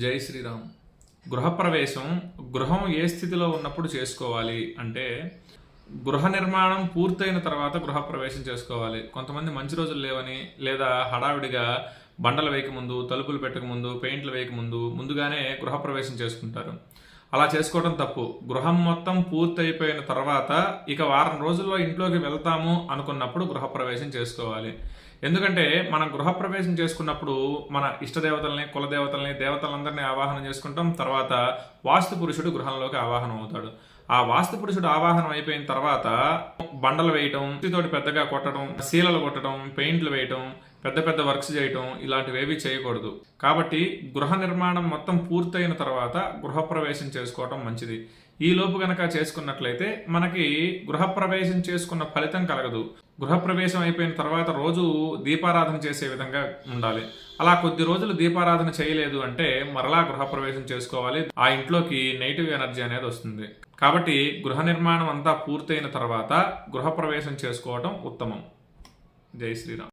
జై శ్రీరామ్. గృహప్రవేశం గృహం ఏ స్థితిలో ఉన్నప్పుడు చేసుకోవాలి అంటే, గృహ నిర్మాణం పూర్తయిన తర్వాత గృహప్రవేశం చేసుకోవాలి. కొంతమంది మంచి రోజులు లేవని, లేదా హడావిడిగా బండలు వేయకముందు, తలుపులు పెట్టకముందు, పెయింట్లు వేయకముందు ముందుగానే గృహప్రవేశం చేసుకుంటారు. అలా చేసుకోవడం తప్పు. గృహం మొత్తం పూర్తయిపోయిన తర్వాత ఇక వారం రోజుల్లో ఇంట్లోకి వెళ్తాము అనుకున్నప్పుడు గృహప్రవేశం చేసుకోవాలి. ఎందుకంటే మనం గృహప్రవేశం చేసుకున్నప్పుడు మన ఇష్టదేవతల్ని, కులదేవతల్ని, దేవతలందరినీ ఆవాహనం చేసుకుంటాం. తర్వాత వాస్తు పురుషుడు గృహంలోకి ఆవాహనం అవుతాడు. ఆ వాస్తు పురుషుడు ఆవాహనం అయిపోయిన తర్వాత బండలు వేయటం, తోటి పెద్దగా కొట్టడం, శీలలు కొట్టడం, పెయింట్లు వేయటం, పెద్ద పెద్ద వర్క్స్ చేయటం ఇలాంటివేవి చేయకూడదు. కాబట్టి గృహ నిర్మాణం మొత్తం పూర్తయిన తర్వాత గృహప్రవేశం చేసుకోవటం మంచిది. ఈ లోపు గనక చేసుకున్నట్లయితే మనకి గృహప్రవేశం చేసుకున్న ఫలితం కలగదు. గృహప్రవేశం అయిపోయిన తర్వాత రోజు దీపారాధన చేసే విధంగా ఉండాలి. అలా కొద్ది రోజులు దీపారాధన చేయలేదు అంటే మరలా గృహప్రవేశం చేసుకోవాలి. ఆ ఇంట్లోకి నెగిటివ్ ఎనర్జీ అనేది వస్తుంది. కాబట్టి గృహ నిర్మాణం అంతా పూర్తయిన తర్వాత గృహప్రవేశం చేసుకోవటం ఉత్తమం. జై శ్రీరామ్.